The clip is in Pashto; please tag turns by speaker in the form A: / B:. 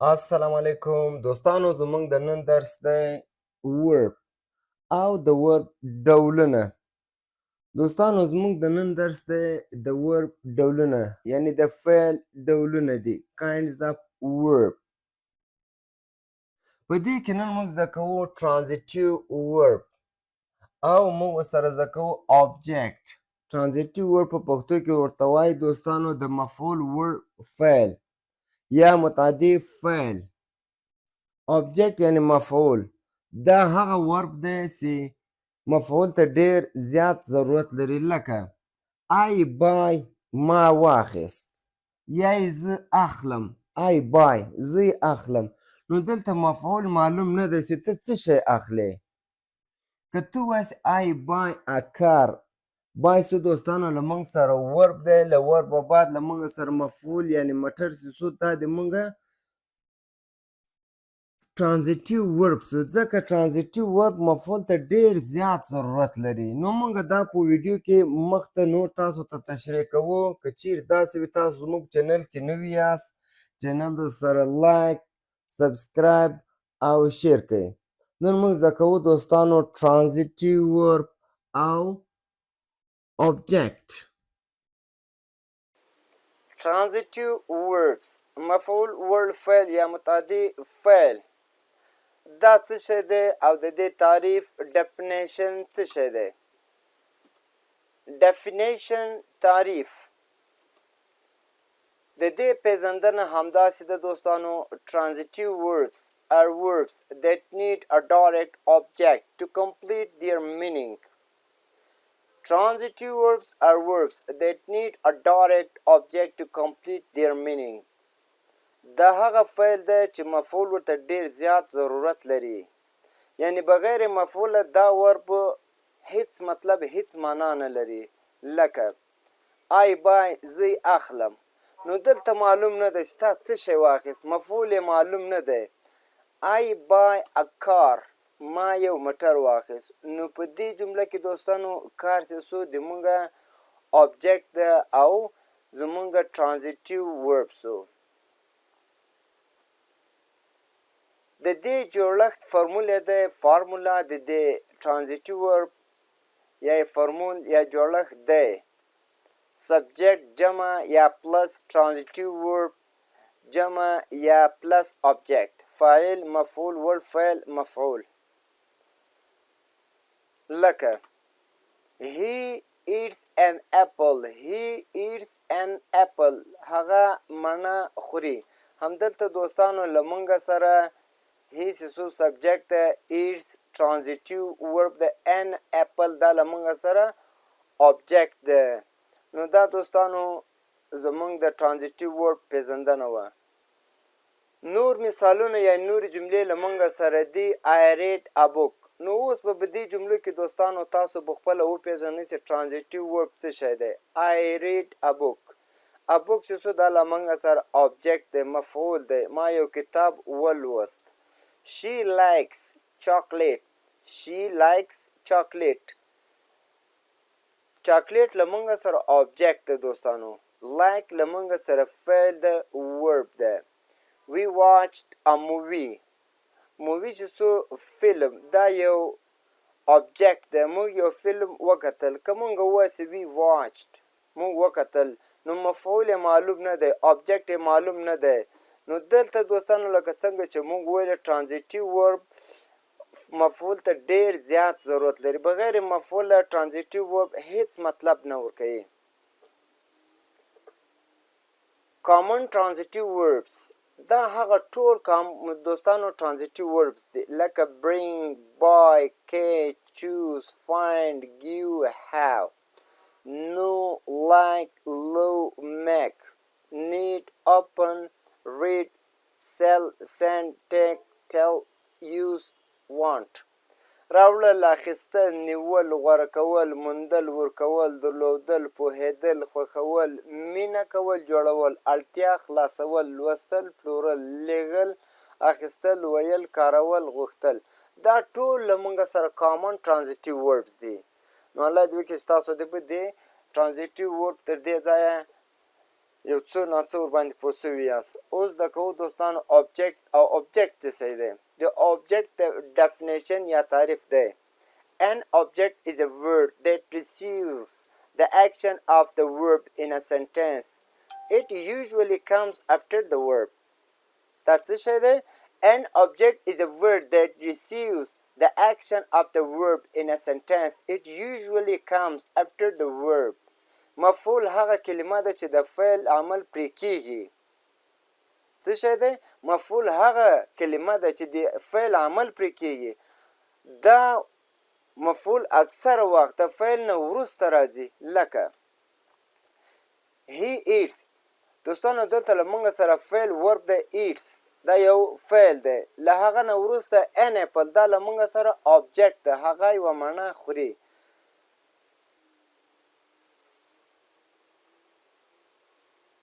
A: السلام علیکم دوستانو، زموږ د نن درس دی ورب او د ورب ډولونه. دوستانو زموږ د نن درس دی د ورب ډولونه، یعنی د فعل ډولونه دي، kinds of verb. په دې کې نن موږ زده کوو transitive verb او موږ ورسره زده کوو object. transitive verb په پښتو کې ورته وایي دوستانو د مفعول ورب فعل یا متعدی فعل. object یعنی مفعول، دا هغه ورب دی چې مفعول ته ډیر زیات ضرورت لري، لکه I buy ما واخیست، یا زه اخلم I buy زه اخلم. نو دلته مفعول معلوم نه دی چې ته څه شی اخلی. که ته وایې I buy a car، buy څه دوستانو له موږ سره ورب دی، له وربه بعد له موږ سره مفعول یعنی موټر چې څو دا د موږ transitive verbs، ځکه transitive verb مفعول ته ډیر زیات ضرورت لري. نو موږ دا په ویډیو کې مخته نور تاسو ته تشریح کوو. که چیرې داسې وي تاسو زموږ چینل کې نوي یاست، چینل د سره لایک، سبسکرایب او شیر کړئ. نن موږ زده کوو دوستانو transitive verb او object. transitive verbs مفعول ورب فعل یا متعدی فعل، دا څه شی دی او د دې تعریف ډیفینیشن څه شی دی؟ ډیفینیشن تعریف د دې پیژندنه همداسې ده دوستانو. transitive verbs are verbs that need a direct object to complete their meaning. transitive verbs are verbs that need a direct object to complete their meaning. دا هغه فعل دی چې مفعول ورته ډیر زیات ضرورت لري، یعنی بغیر مفعوله دا ورب هیڅ مطلب هیڅ معنا نه لري. لکه I buy زه اخلم، نو دلته معلوم نه دی ستا څه شی واخیست، مفعول یې معلوم نه دی. I buy a car ما یو موټر واخیست، نو په دې جمله کې دوستانو کار چې څو د مونږه object ده او زمونږه transitive verb سو. د دې جوړښت فرموله ده، فارمولا د دې transitive verb یا فرمول یا جوړښت دی subject جمع یا پلس transitive verb جمع یا پلس object، فاعل مفعول ورب فعل مفعول. لکه he eats an apple، he eats an apple هغه مڼه خوري. همدلته دوستانو لمونږه سره he سو subject ده، eats transitive verb ده، an apple دا لمونږه سره object ده. نو دا دوستانو زمونږ د transitive verb پیژندنه وه. نور مثالونه یا نور جملې لمونږه سره دي I read a book. نو اوس په دې جملو کې دوستانو تاسو په خپله وپېژنئ چې transitive verb څه شی دی. I read a book. a book چې څه دا لمونږه سره object دی، مفعول دی، ما یو کتاب ولوست. She likes chocolate. She likes chocolate. chocolate لمونږه سره object دی دوستانو. like لمونږه سره فعل دی، verb دی. We watched a movie. movie چې څو فلم دا یو object دی، موږ یو فلم وکتل. که موږ ووایو we watched موږ وکتل، نو مفعول معلوم نه دی، object معلوم نه دی. نو دلته دوستانو لکه څنګه چې موږ ویل transitive verb مفعول ته ډیر زیات ضرورت لري، بغیر مفعول transitive verb هیڅ مطلب نه ورکوي. common transitive verbs دا هغه ټول دوستانو transitive verbs دي، لکه bring، buy، catch، choose، find، give، have، know، like، love، make، need، open، read، sell، send، take، tell، use، want. راوړل، اخیستل، نیول، غوره کول، موندل، ورکول، درلودل، پوهېدل، خوښول، مینه کول، جوړول، اړتیا، خلاصول، لوستل، پلورل، لیږل، اخیستل، ویل، کارول، غوښتل. دا ټول له موږ سره کامن transitive verbs دي. نو الله دې وکړي چې تاسو دې په دې transitive verb تر دې ځایه یو څه ناڅه ورباندې پوه سوي یاست. اوس د کوو دوستانو object او object څه شی دی. د object definition یا تعریف دی. An object is a word that receives the action of the verb in a sentence. It usually comes after the verb. دا څه شی دی؟ An object is a word that receives the action of the verb in a sentence. It usually comes after the verb. مفعول هغه کلمه ده چې د فعل عمل پرې کیږي. څه شی دی؟ مفعول هغه کلمه ده چې د فعل عمل پرې کیږي. دا مفعول اکثر وخت د فعل نه وروسته راځي. لکه he eats. دوستانو دلته له موږ سره فعل ورب د eats دا یو فعل دی. له هغه نه وروسته an apple دا له موږ سره object ده. هغه یوه معنی خوري.